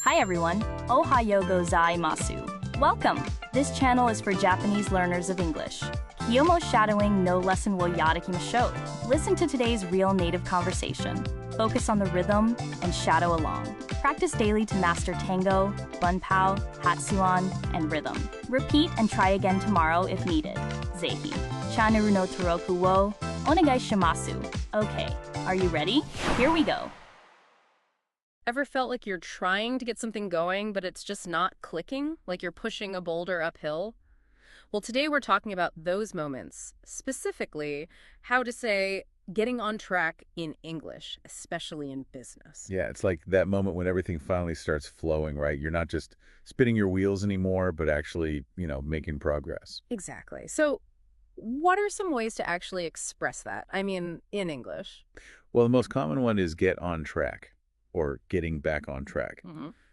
Hi everyone, Ohayo gozaimasu. Welcome! This channel is for Japanese learners of English. Kiyomo shadowing no lesson wo yadakimasho. Listen to today's real native conversation. Focus on the rhythm and shadow along. Practice daily to master tango, bunpao, hatsuan, and rhythm. Repeat and try again tomorrow if needed. Zehi. Chanaru no toroku wo onegai shimasu. Okay, are you ready? Here we go. Ever felt like you're trying to get something going, but it's just not clicking? Like you're pushing a boulder uphill? Well, today we're talking about those moments, specifically how to say getting on track in English, especially in business. Yeah, it's like that moment when everything finally starts flowing, right? You're not just spinning your wheels anymore, but actually, making progress. Exactly. So what are some ways to actually express that? I mean, in English. Well, the most common one is get on track or getting back on track.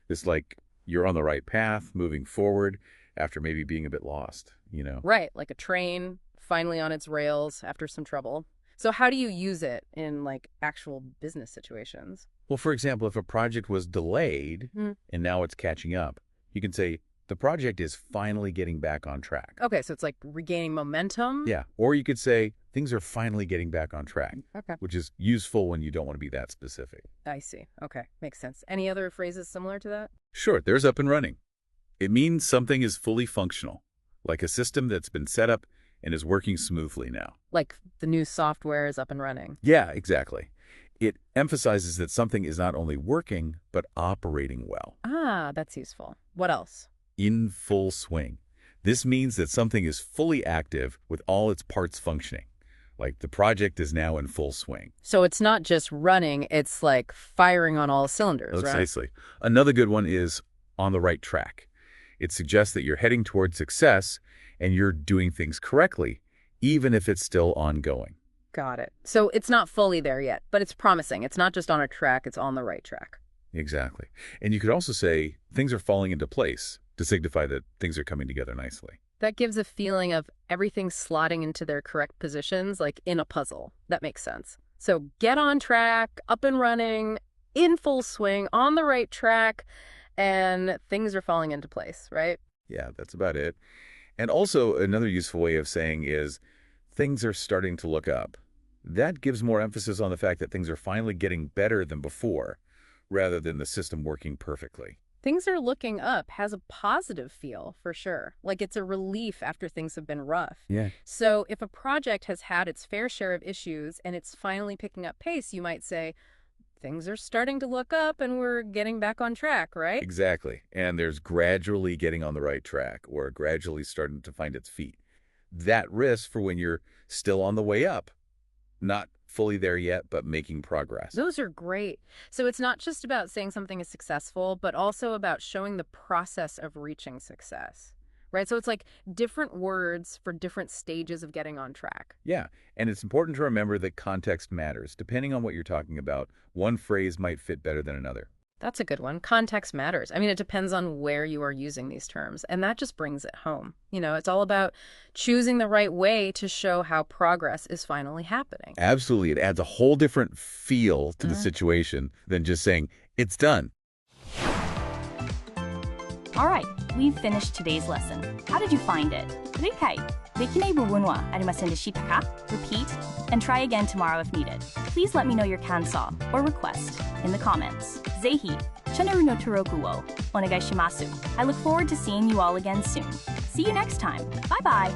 It's like you're on the right path, moving forward after maybe being a bit lost, Right, like a train finally on its rails after some trouble. So how do you use it in actual business situations? Well, for example, if a project was delayed and now it's catching up, you can say, the project is finally getting back on track. Okay, so it's like regaining momentum? Yeah, or you could say, things are finally getting back on track, Okay. which is useful when you don't want to be that specific. I see. Okay, makes sense. Any other phrases similar to that? Sure, there's up and running. It means something is fully functional, like a system that's been set up and is working smoothly now. Like the new software is up and running. Yeah, exactly. It emphasizes that something is not only working, but operating well. Ah, that's useful. What else? In full swing. This means that something is fully active with all its parts functioning. Like the project is now in full swing. So it's not just running, it's like firing on all cylinders, right? Precisely. Another good one is on the right track. It suggests that you're heading towards success and you're doing things correctly, even if it's still ongoing. Got it. So it's not fully there yet, but it's promising. It's not just on a track, it's on the right track. Exactly. And you could also say things are falling into place to signify that things are coming together nicely. That gives a feeling of everything slotting into their correct positions, like in a puzzle. That makes sense. So get on track, up and running, in full swing, on the right track, and things are falling into place, right? Yeah, that's about it. And also another useful way of saying is things are starting to look up. That gives more emphasis on the fact that things are finally getting better than before, rather than the system working perfectly. Things are looking up has a positive feel, for sure. Like it's a relief after things have been rough. Yeah. So if a project has had its fair share of issues and it's finally picking up pace, you might say, things are starting to look up and we're getting back on track, right? Exactly. And there's gradually getting on the right track or gradually starting to find its feet. That risk for when you're still on the way up, not fully there yet, but making progress. Those are great. So it's not just about saying something is successful, but also about showing the process of reaching success, right? So it's like different words for different stages of getting on track. Yeah, and it's important to remember that context matters. Depending on what you're talking about, one phrase might fit better than another. That's a good one. Context matters. I mean, it depends on where you are using these terms, and that just brings it home. It's all about choosing the right way to show how progress is finally happening. Absolutely. It adds a whole different feel to the situation than just saying, it's done. All right, we've finished today's lesson. How did you find it? 理解できない部分はありませんでしたか? Repeat and try again tomorrow if needed. Please let me know your kansa or request in the comments. ぜひ channel no toroku wo onegai shimasu. I look forward to seeing you all again soon. See you next time. Bye bye.